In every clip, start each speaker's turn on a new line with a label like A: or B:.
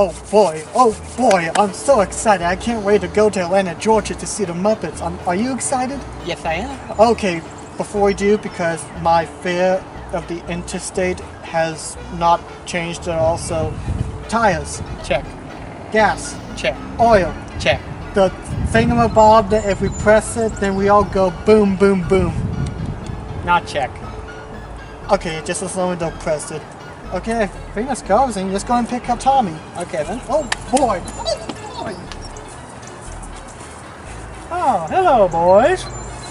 A: Oh boy, I'm so excited. I can't wait to go to Atlanta, Georgia to see the Muppets. Are you excited?
B: Yes, I am.
A: Okay, before we do, because my fare of the interstate has not changed at all, so tires,
B: Check.
A: gas,
B: Check.
A: oil,
B: Check.
A: the thingamabob that if we press it, then we all go boom, boom, boom.
B: Not check.
A: Okay, just as long as we don't press it. Okay, I think that's goes, and just go and pick up Tommy.
B: Okay then.
A: Oh boy!
B: Oh, hello, boys.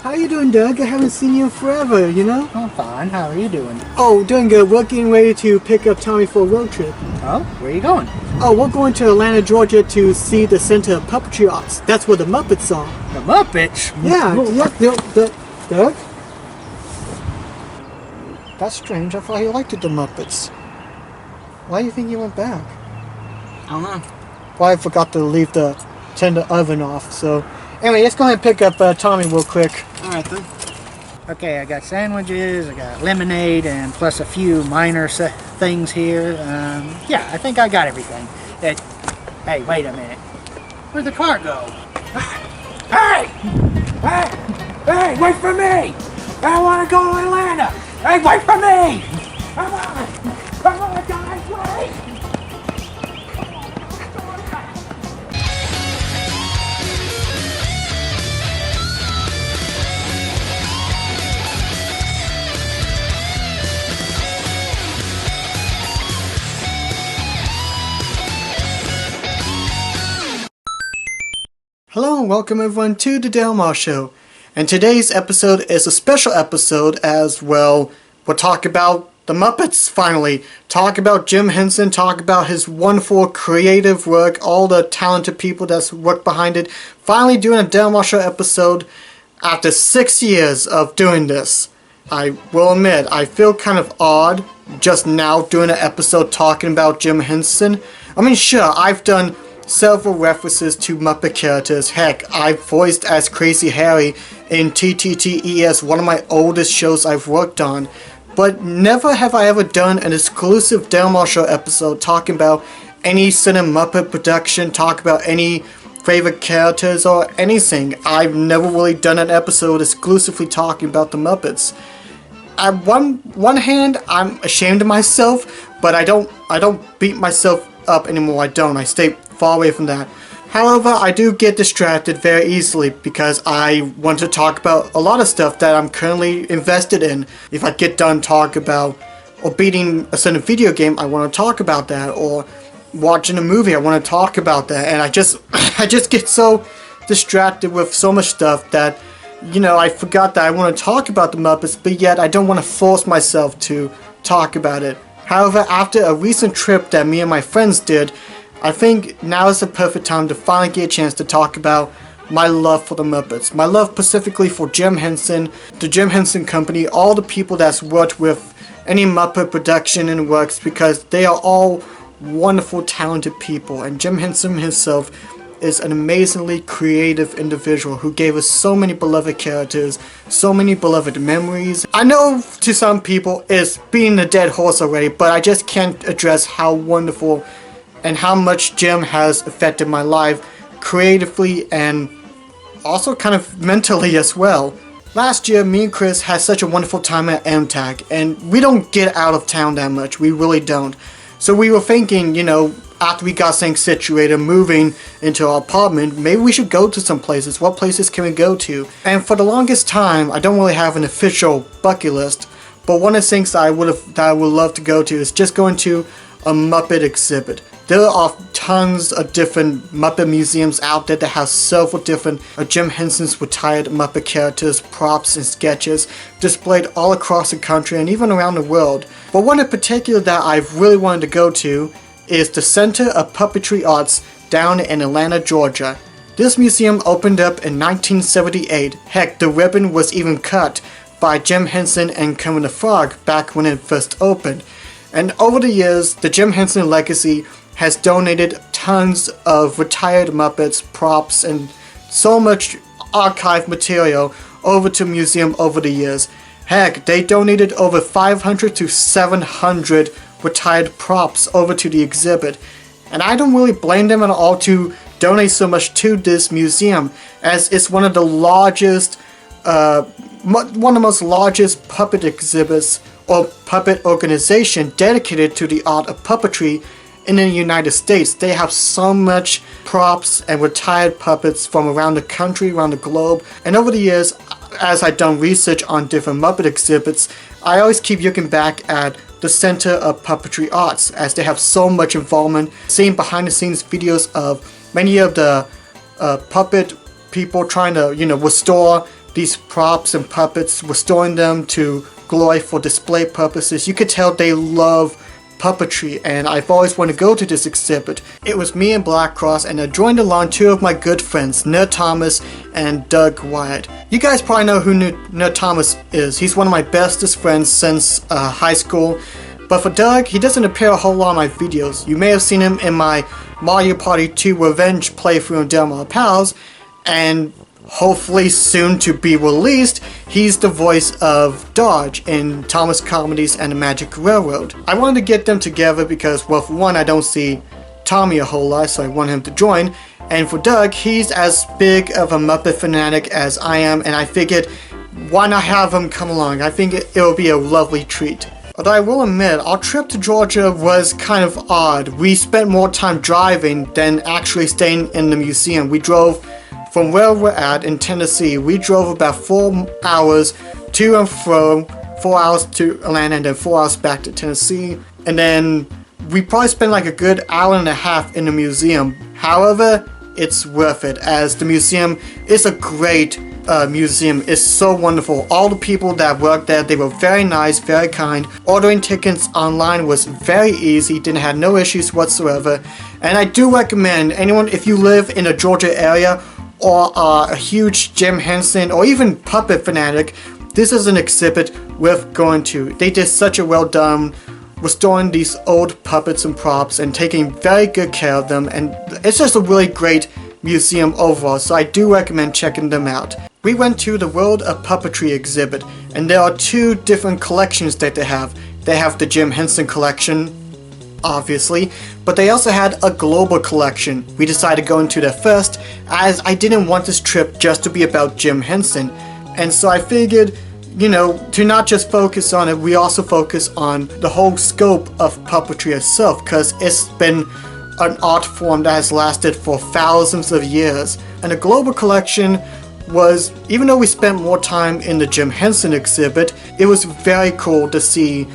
A: How you doing, Doug? I haven't seen you in forever, you know?
B: I'm fine. How are you doing?
A: Oh, doing good. We're getting ready to pick up Tommy for a road trip.
B: Oh, where are you going?
A: Oh, we're going to Atlanta, Georgia to see the Center of Puppetry Arts. That's where the Muppets are.
B: The Muppets?
A: Yeah, Doug? That's strange. I thought he liked the Muppets. Why do you think he went back?
B: I don't know.
A: Well, I forgot to leave the tender oven off, so... Anyway, let's go ahead and pick up Tommy real quick.
B: Alright then. Okay, I got sandwiches, I got lemonade, and plus a few minor things here. Yeah, I think I got everything. Hey, wait a minute. Where'd the car go? Hey! Hey, wait for me! I want to go to Atlanta! Hey, wait for me! Come on, guys, wait!
A: Hello and welcome everyone to the Dale Marr Show. And today's episode is a special episode as well. We'll talk about the Muppets finally. Talk about Jim Henson, talk about his wonderful creative work, all the talented people that's worked behind it. Finally doing a Dale Marr Show episode after 6 years of doing this. I will admit, I feel kind of odd just now doing an episode talking about Jim Henson. I mean, sure, I've done several references to Muppet characters. Heck, I've voiced as Crazy Harry in TTTES, one of my oldest shows I've worked on. But never have I ever done an exclusive Dale Marr Show episode talking about any Center Muppet production, talk about any favorite characters or anything. I've never really done an episode exclusively talking about the Muppets. On one hand, I'm ashamed of myself, but I don't beat myself up anymore. I stay far away from that. However, I do get distracted very easily because I want to talk about a lot of stuff that I'm currently invested in. If I get done talking about or beating a certain video game, I want to talk about that, or watching a movie, I want to talk about that, and I just get so distracted with so much stuff that, you know, I forgot that I want to talk about the Muppets, but yet I don't want to force myself to talk about it. However, after a recent trip that me and my friends did, I think now is the perfect time to finally get a chance to talk about my love for the Muppets. My love specifically for Jim Henson, the Jim Henson Company, all the people that's worked with any Muppet production and works, because they are all wonderful, talented people. And Jim Henson himself is an amazingly creative individual who gave us so many beloved characters, so many beloved memories. I know to some people it's beating a dead horse already, but I just can't address how wonderful and how much Jim has affected my life creatively and also kind of mentally as well. Last year, me and Chris had such a wonderful time at MTAC, and we don't get out of town that much, we really don't. So we were thinking, you know, after we got things situated, moving into our apartment, maybe we should go to some places. What places can we go to? And for the longest time, I don't really have an official bucket list, but one of the things that I would love to go to is just going to a Muppet exhibit. There are tons of different Muppet museums out there that have several different Jim Henson's retired Muppet characters, props, and sketches displayed all across the country and even around the world. But one in particular that I've really wanted to go to is the Center of Puppetry Arts down in Atlanta, Georgia. This museum opened up in 1978. Heck, the ribbon was even cut by Jim Henson and Kermit the Frog back when it first opened. And over the years, the Jim Henson legacy has donated tons of retired Muppets, props, and so much archive material over to the museum over the years. Heck, they donated over 500 to 700 retired props over to the exhibit. And I don't really blame them at all to donate so much to this museum, as it's one of the largest, one of the most largest puppet exhibits or puppet organization dedicated to the art of puppetry in the United States. They have so much props and retired puppets from around the country, around the globe. And over the years, as I've done research on different Muppet exhibits, I always keep looking back at the Center of Puppetry Arts, as they have so much involvement, seeing behind the scenes videos of many of the puppet people trying to, restore these props and puppets, restoring them to glory for display purposes. You could tell they love puppetry, and I've always wanted to go to this exhibit. It was me and Black Cross, and I joined along two of my good friends, Nerd Thomas and Doug Wyatt. You guys probably know who Nerd Thomas is. He's one of my bestest friends since high school. But for Doug, he doesn't appear a whole lot in my videos. You may have seen him in my Mario Party 2 Revenge playthrough on Del Mar Pals, and hopefully soon to be released, he's the voice of Dodge in Thomas Comedies and the Magic Railroad. I wanted to get them together because, well, for one, I don't see Tommy a whole lot, so I want him to join. And for Doug, he's as big of a Muppet fanatic as I am, and I figured, why not have him come along? I think it'll be a lovely treat. Although I will admit, our trip to Georgia was kind of odd. We spent more time driving than actually staying in the museum. We drove from where we're at in Tennessee. We drove about 4 hours to and fro, 4 hours to Atlanta and then 4 hours back to Tennessee. And then we probably spent like a good hour and a half in the museum. However, it's worth it, as the museum is a great museum. It's so wonderful. All the people that worked there, they were very nice, very kind. Ordering tickets online was very easy, didn't have no issues whatsoever. And I do recommend anyone, if you live in the Georgia area or are a huge Jim Henson or even puppet fanatic, this is an exhibit worth going to. They did such a well done restoring these old puppets and props and taking very good care of them, and it's just a really great museum overall, so I do recommend checking them out. We went to the World of Puppetry exhibit, and there are two different collections that they have. They have the Jim Henson collection, obviously, but they also had a global collection. We decided to go into that first, as I didn't want this trip just to be about Jim Henson, and so I figured, to not just focus on it, we also focus on the whole scope of puppetry itself, because it's been an art form that has lasted for thousands of years. And the global collection was, even though we spent more time in the Jim Henson exhibit, it was very cool to see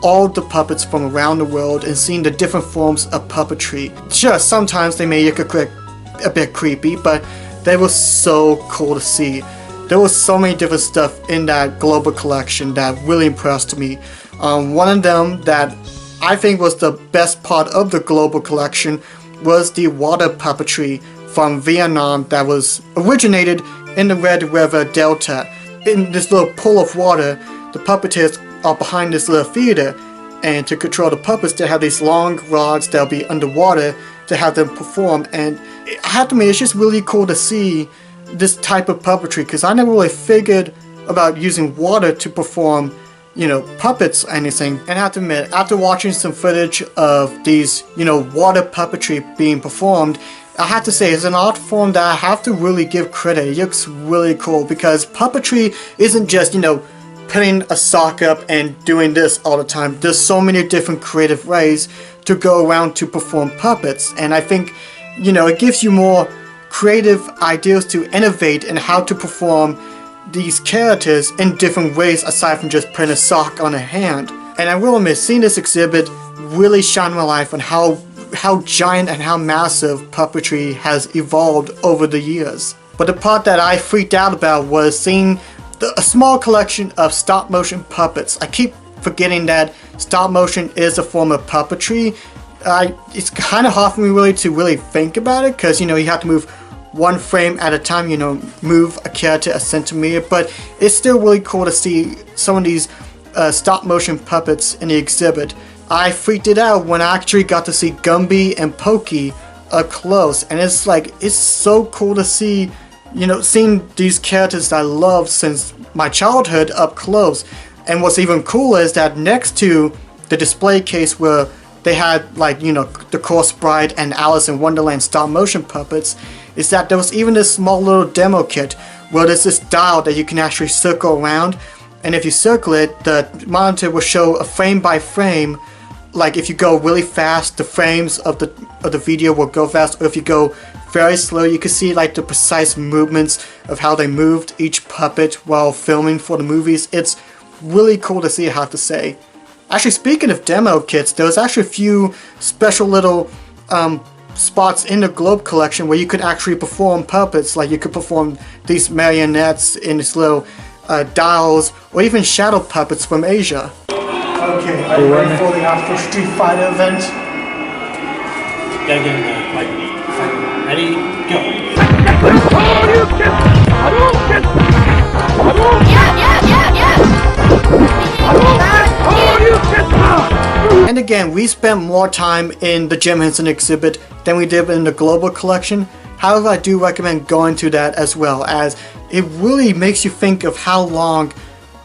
A: all the puppets from around the world and seeing the different forms of puppetry. Sure, sometimes they may look a bit creepy, but they were so cool to see. There was so many different stuff in that global collection that really impressed me. One of them that I think was the best part of the global collection was the water puppetry from Vietnam that was originated in the Red River Delta. In this little pool of water, the puppeteers are behind this little theater, and to control the puppets, they have these long rods that'll be underwater to have them perform. And I have to admit, it's just really cool to see this type of puppetry, because I never really figured about using water to perform, puppets or anything. And I have to admit, after watching some footage of these, water puppetry being performed, I have to say it's an art form that I have to really give credit. It looks really cool, because puppetry isn't just, putting a sock up and doing this all the time. There's so many different creative ways to go around to perform puppets, and I think, it gives you more creative ideas to innovate in how to perform these characters in different ways aside from just putting a sock on a hand. And I will admit, seeing this exhibit really shined my light on how giant and how massive puppetry has evolved over the years. But the part that I freaked out about was seeing a small collection of stop motion puppets. I keep forgetting that stop motion is a form of puppetry. It's kind of hard for me really to really think about it, because you have to move one frame at a time, move a character a centimeter, but it's still really cool to see some of these stop motion puppets in the exhibit. I freaked it out when I actually got to see Gumby and Pokey up close, and it's so cool to see, seeing these characters that I loved since my childhood up close. And what's even cooler is that next to the display case where they had, like, you know, the Corpse Bride and Alice in Wonderland stop motion puppets, is that there was even this small little demo kit where there's this dial that you can actually circle around, and if you circle it, the monitor will show a frame by frame. Like if you go really fast, the frames of the video will go fast, or if you go very slow, you can see like the precise movements of how they moved each puppet while filming for the movies. It's really cool to see, I have to say. Actually, speaking of demo kits, there was actually a few special little spots in the Globe collection where you could actually perform puppets. Like you could perform these marionettes in these little dials, or even shadow puppets from Asia. Okay, are you ready for the after Street Fighter event?
C: Gotta get in there, like, ready, go.
A: And again, we spent more time in the Jim Henson exhibit than we did in the Global collection. However, I do recommend going to that as well, as it really makes you think of how long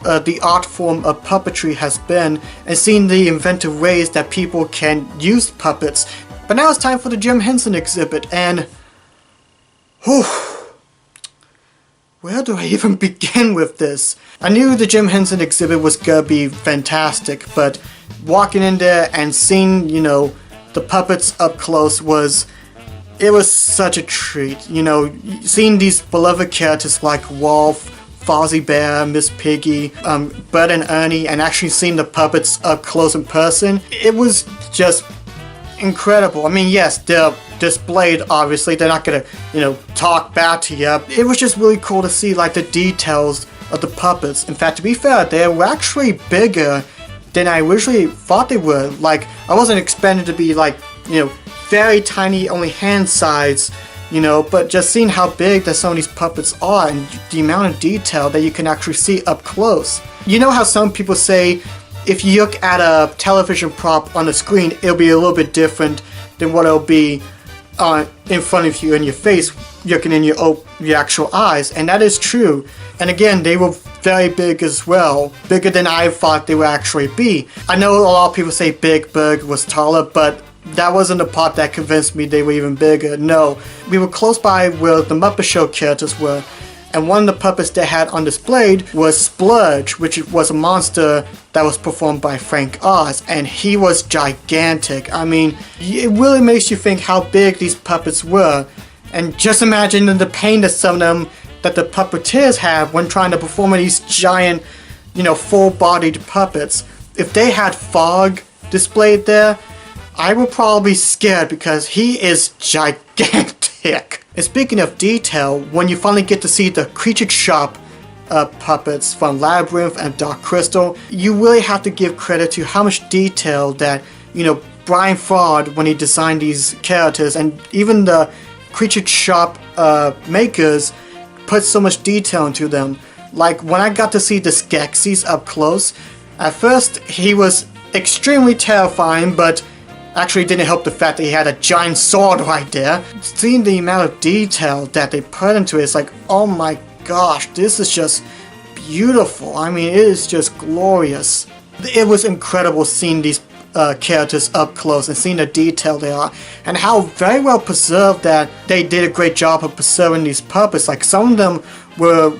A: the art form of puppetry has been, and seeing the inventive ways that people can use puppets. But now it's time for the Jim Henson exhibit, and whew, where do I even begin with this? I knew the Jim Henson exhibit was gonna be fantastic, but walking in there and seeing, you know, the puppets up close was such a treat. You know, seeing these beloved characters like Wolf, Fozzie Bear, Miss Piggy, Bert and Ernie, and actually seeing the puppets up close in person, it was just incredible. I mean, yes, they're displayed, obviously, they're not gonna, you know, talk back to you. It was just really cool to see, like, the details of the puppets. In fact, to be fair, they were actually bigger than I originally thought they were. Like, I wasn't expecting to be, like, you know, very tiny, only hand size, you know, but just seeing how big that some of these puppets are and the amount of detail that you can actually see up close. You know how some people say if you look at a television prop on the screen, it'll be a little bit different than what it'll be in front of you in your face, looking in your actual eyes, and that is true. And again, they were very big as well, bigger than I thought they would actually be. I know a lot of people say Big Bird was taller, but that wasn't the part that convinced me they were even bigger. No, we were close by where the Muppet Show characters were, and one of the puppets they had on display was Splurge, which was a monster that was performed by Frank Oz, and he was gigantic. I mean, it really makes you think how big these puppets were, and just imagine the pain that some of them, that the puppeteers have when trying to perform these giant, you know, full-bodied puppets. If they had Fog displayed there, I would probably be scared because he is gigantic. And speaking of detail, when you finally get to see the Creature Shop puppets from Labyrinth and Dark Crystal, you really have to give credit to how much detail that, you know, Brian Fraud, when he designed these characters, and even the Creature Shop makers put so much detail into them. Like when I got to see the Skeksis up close, at first he was extremely terrifying, but actually didn't help the fact that he had a giant sword right there. Seeing the amount of detail that they put into it, it's like, oh my gosh, this is just beautiful. I mean, it is just glorious. It was incredible seeing these characters up close and seeing the detail they are, and how very well preserved that they did a great job of preserving these puppets. Like some of them were,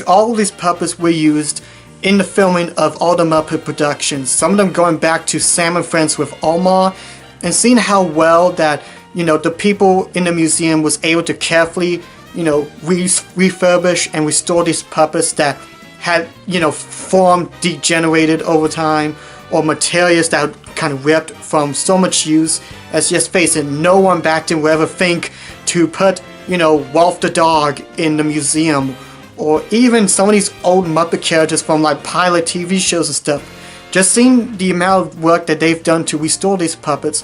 A: all of these puppets were used in the filming of all the Muppet productions. Some of them going back to Sam and Friends with Omar, and seeing how well that, you know, the people in the museum was able to carefully, you know, refurbish and restore these puppets that had, you know, form degenerated over time, or materials that kind of ripped from so much use. As just face it, no one back then would ever think to put, you know, Wolf the dog in the museum, or even some of these old Muppet characters from like pilot TV shows and stuff. Just seeing the amount of work that they've done to restore these puppets,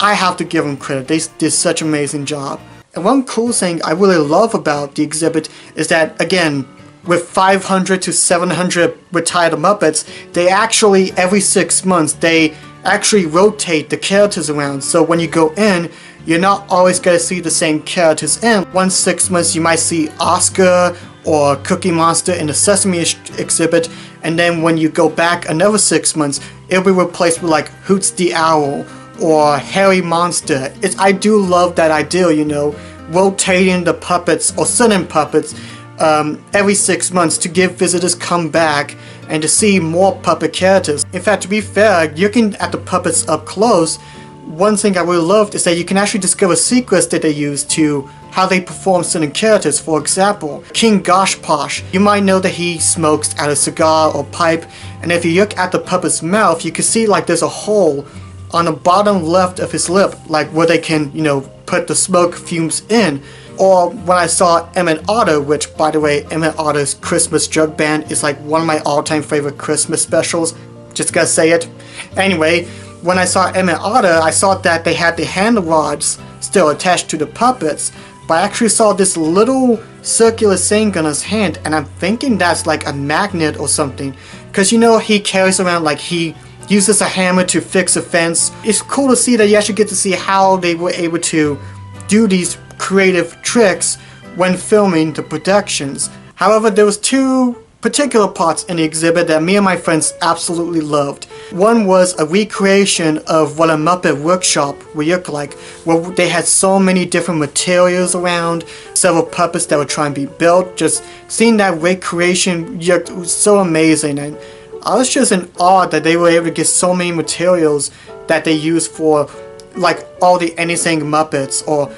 A: I have to give them credit. They did such an amazing job. And one cool thing I really love about the exhibit is that, again, with 500 to 700 retired Muppets, they actually, every 6 months, they actually rotate the characters around. So when you go in, you're not always going to see the same characters in. 6 months you might see Oscar or Cookie Monster in the Sesame exhibit, and then when you go back another 6 months, it'll be replaced with like Hoots the Owl or hairy monster. I do love that idea, you know, rotating the puppets or sending puppets every 6 months to give visitors come back and to see more puppet characters. In fact, to be fair, looking at the puppets up close, one thing I really loved is that you can actually discover secrets that they use to how they perform certain characters. For example, King Gosh Posh. You might know that he smokes out a cigar or pipe, and if you look at the puppet's mouth, you can see like there's a hole on the bottom left of his lip, like where they can, you know, put the smoke fumes in. Or when I saw Emmett Otter, which by the way, Emmett Otter's Christmas Drug Band is like one of my all-time favorite Christmas specials. Just gotta say it. Anyway, when I saw Emmett Otter, I saw that they had the handle rods still attached to the puppets, but I actually saw this little circular thing on his hand, and I'm thinking that's like a magnet or something. Because you know, he carries around, like he uses a hammer to fix a fence. It's cool to see that you actually get to see how they were able to do these creative tricks when filming the productions. However, there was two particular parts in the exhibit that me and my friends absolutely loved. One was a recreation of what a Muppet workshop would look like, where they had so many different materials around, several puppets that were trying to be built. Just seeing that recreation looked so amazing, and I was just in awe that they were able to get so many materials that they used for like all the Anything Muppets, or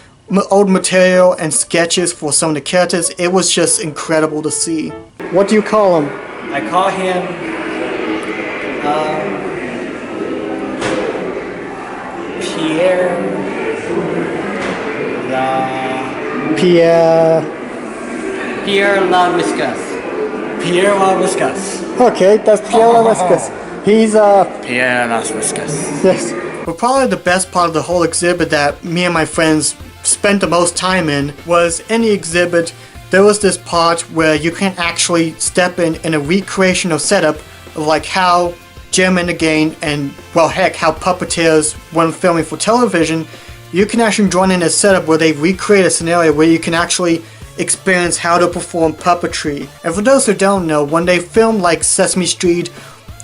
A: old material and sketches for some of the characters. It was just incredible to see. What do you call him?
C: I call him Pierre La Whiskas. Pierre La Whiskas.
A: Okay, that's Pierre La Whiskas. He's
C: Pierre La Whiskas.
A: yes. But probably the best part of the whole exhibit that me and my friends spent the most time in was in the exhibit. There was this part where you can actually step in a recreational setup of like how Jim and the gang, and well heck, how puppeteers when filming for television, you can actually join in a setup where they recreate a scenario where you can actually experience how to perform puppetry. And for those who don't know, when they film like Sesame Street,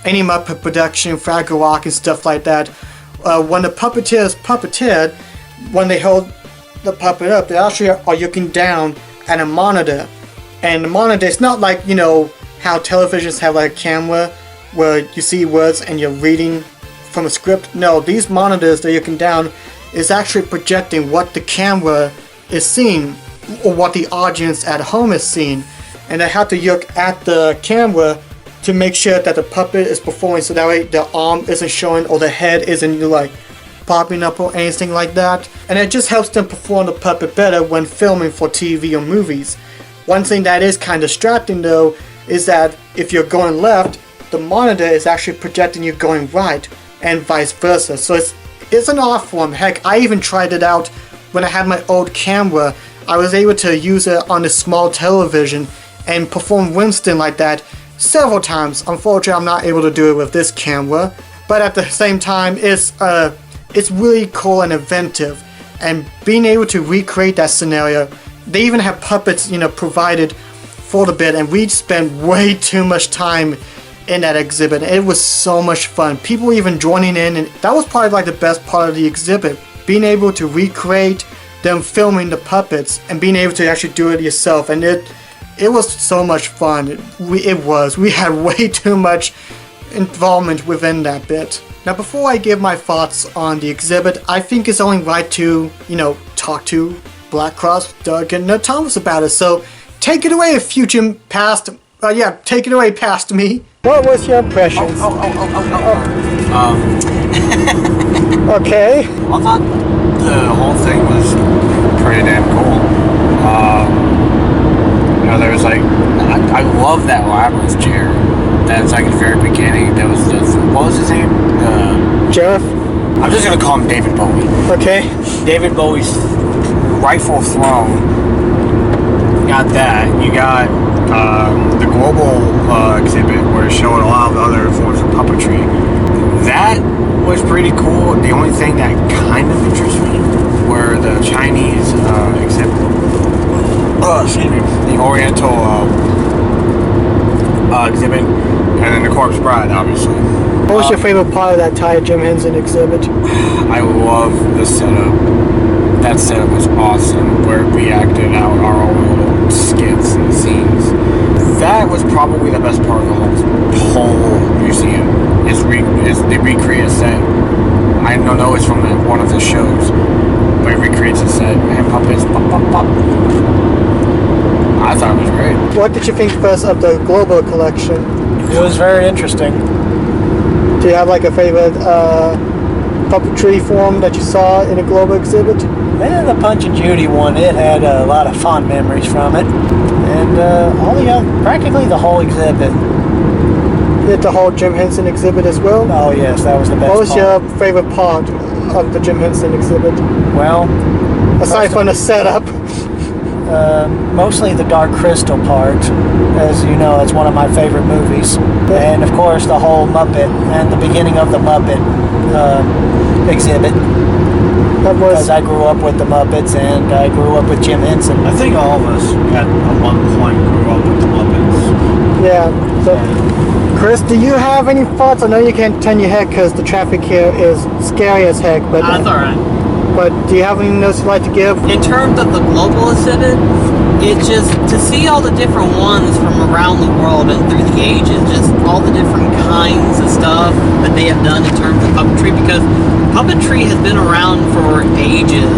A: any Muppet production, Fraggle Rock and stuff like that, when the puppeteers puppeteered, when they hold the puppet up, they actually are looking down at a monitor, and the monitor, it's not like, you know, how televisions have like a camera where you see words and you're reading from a script. No, these monitors that you're looking down is actually projecting what the camera is seeing, or what the audience at home is seeing, and they have to look at the camera to make sure that the puppet is performing, so that way the arm isn't showing or the head isn't like popping up or anything like that. And it just helps them perform the puppet better when filming for TV or movies. One thing that is kind of distracting though is that if you're going left, the monitor is actually projecting you going right, and vice versa. So it's an art form. Heck, I even tried it out when I had my old camera. I was able to use it on a small television and perform Winston like that several times. Unfortunately, I'm not able to do it with this camera, but at the same time, it's really cool and inventive, and being able to recreate that scenario. They even have puppets, you know, provided for the bit, and we spent way too much time in that exhibit. It was so much fun. People even joining in, and that was probably like the best part of the exhibit, being able to recreate them filming the puppets and being able to actually do it yourself. And it was so much fun. We had way too much involvement within that bit. Now, before I give my thoughts on the exhibit, I think it's only right to, you know, talk to Black Cross, Doug, and Thomas about it. So take it away, future past. Take it away past me. What was your impressions? Okay.
D: I thought the whole thing was pretty damn cool. You know, there was like, I love that labyrinth chair. That's like at the very beginning. There was what was his name?
A: Jeff?
D: I'm just gonna call him David Bowie.
A: Okay.
D: David Bowie's rightful throne. You got that. You got the global exhibit where it's showing a lot of other forms of puppetry. That was pretty cool. The only thing that kind of interests me were the Chinese exhibit. Excuse me. The Oriental exhibit, and then the Corpse Bride, obviously.
A: What was your favorite part of that entire Jim Henson exhibit?
D: I love the setup. That setup was awesome, where we acted out our own little skits and scenes. That was probably the best part of the whole museum, is they recreate a set. I don't know it's from one of the shows, but it recreates a set, and puppets, pop, pop, pop. I thought it was great.
A: What did you think first of the global collection?
B: It was very interesting.
A: Do you have like a favorite puppetry form that you saw in a global exhibit?
B: Man, the Punch and Judy one, it had a lot of fond memories from it. And practically the whole exhibit.
A: Did the whole Jim Henson exhibit as well?
B: Oh yes, that was the best
A: What was
B: part.
A: your favorite part of the Jim Henson exhibit?
B: Well,
A: Aside from the setup.
B: mostly the Dark Crystal part. As you know, it's one of my favorite movies. And of course the whole Muppet and the beginning of the Muppet exhibit.
A: That was
B: Because I grew up with the Muppets and I grew up with Jim Henson.
D: I think all of us at one point grew up with the Muppets.
A: yeah. So, Chris, do you have any thoughts? I know you can't turn your head because the traffic here is scary as heck. But
E: That's alright.
A: But do you have any notes you'd like to give?
E: In terms of the global exhibit, it's just to see all the different ones from around the world and through the ages, just all the different kinds of stuff that they have done in terms of puppetry, because puppetry has been around for ages.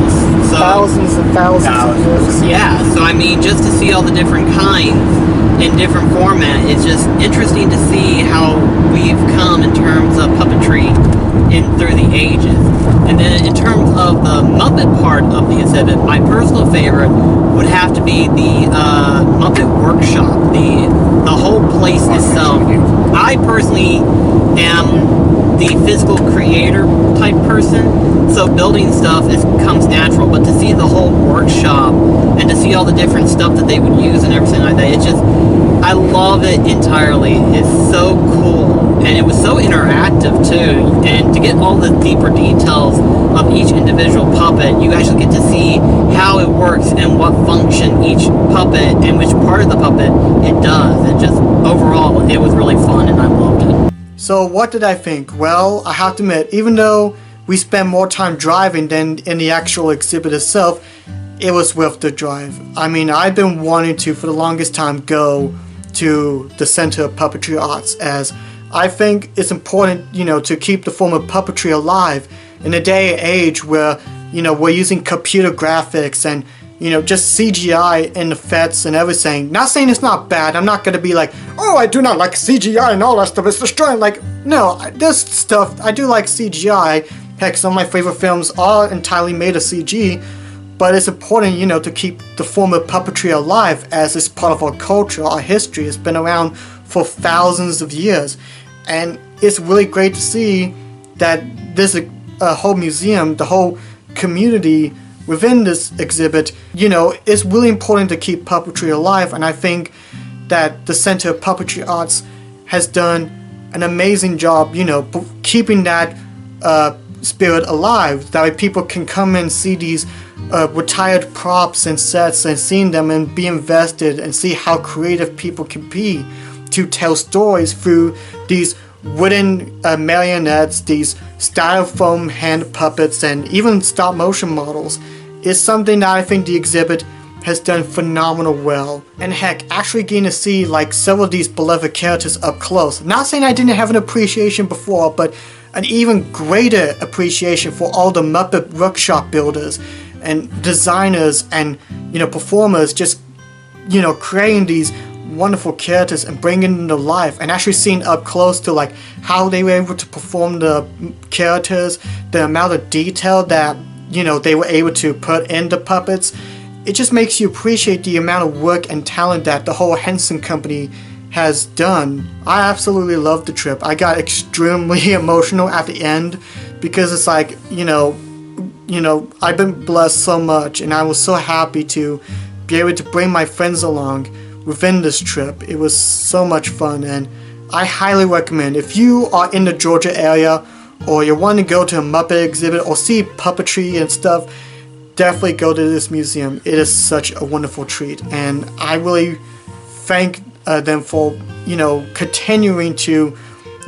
E: So
A: Thousands and thousands of years.
E: yeah, so I mean, just to see all the different kinds in different format, it's just interesting to see how we've come in terms of puppetry through the ages. And then in terms of the Muppet part of the exhibit, my personal favorite would have to be the Muppet Workshop. The whole place itself. I personally am the physical creator type person, so building stuff comes natural, but to see the whole workshop and to see all the different stuff that they would use and everything like that, it's just, I love it entirely. It's so cool, and it was so interactive too, and to get all the deeper details of each individual puppet, you actually get to see how it works and what function each puppet and which part of the puppet it does. And just overall, it was really fun and I loved it.
A: So what did I think? Well, I have to admit, even though we spent more time driving than in the actual exhibit itself, it was worth the drive. I mean, I've been wanting to, for the longest time, go to the Center of Puppetry Arts, as I think it's important, to keep the form of puppetry alive in a day and age where, we're using computer graphics and, just CGI and effects and everything. Not saying it's not bad. I'm not going to be like, oh, I do not like CGI and all that stuff. It's destroying. Like, no, this stuff, I do like CGI. Heck, some of my favorite films are entirely made of CG. But it's important, to keep the form of puppetry alive, as it's part of our culture, our history. It's been around for thousands of years. And it's really great to see that this whole museum, the whole community within this exhibit, it's really important to keep puppetry alive. And I think that the Center of Puppetry Arts has done an amazing job, keeping that spirit alive. That way people can come and see these retired props and sets and seeing them and be invested and see how creative people can be to tell stories through these wooden marionettes, these styrofoam hand puppets, and even stop motion models. Is something that I think the exhibit has done phenomenal well. And heck, actually getting to see like several of these beloved characters up close. Not saying I didn't have an appreciation before, but an even greater appreciation for all the Muppet Workshop builders and designers and performers, just creating these wonderful characters and bringing them to life, and actually seeing up close to like how they were able to perform the characters, the amount of detail that they were able to put in the puppets. It just makes you appreciate the amount of work and talent that the whole Henson company has done. I absolutely loved the trip. I got extremely emotional at the end because it's like, I've been blessed so much, and I was so happy to be able to bring my friends along within this trip. It was so much fun, and I highly recommend, if you are in the Georgia area or you want to go to a Muppet exhibit or see puppetry and stuff, definitely go to this museum. It is such a wonderful treat, and I really thank them for, continuing to,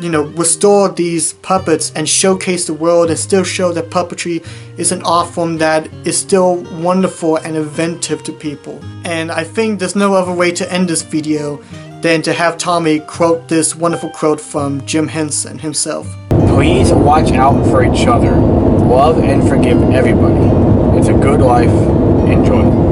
A: restore these puppets and showcase the world and still show that puppetry is an art form that is still wonderful and inventive to people. And I think there's no other way to end this video than to have Tommy quote this wonderful quote from Jim Henson himself.
D: Please watch out for each other. Love and forgive everybody. It's a good life. Enjoy.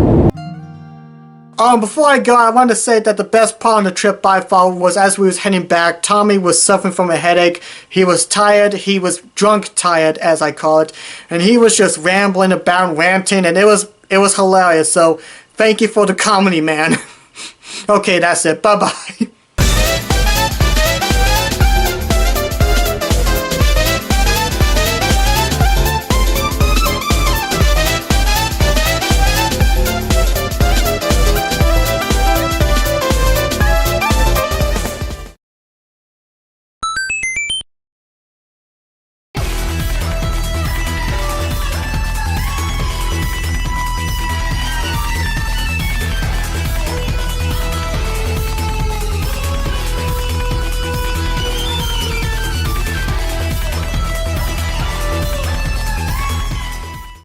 A: Before I go, I want to say that the best part of the trip by far was as we was heading back, Tommy was suffering from a headache. He was tired. He was drunk tired, as I call it. And he was just rambling about, ranting, and it was hilarious. So, thank you for the comedy, man. Okay, that's it. Bye-bye.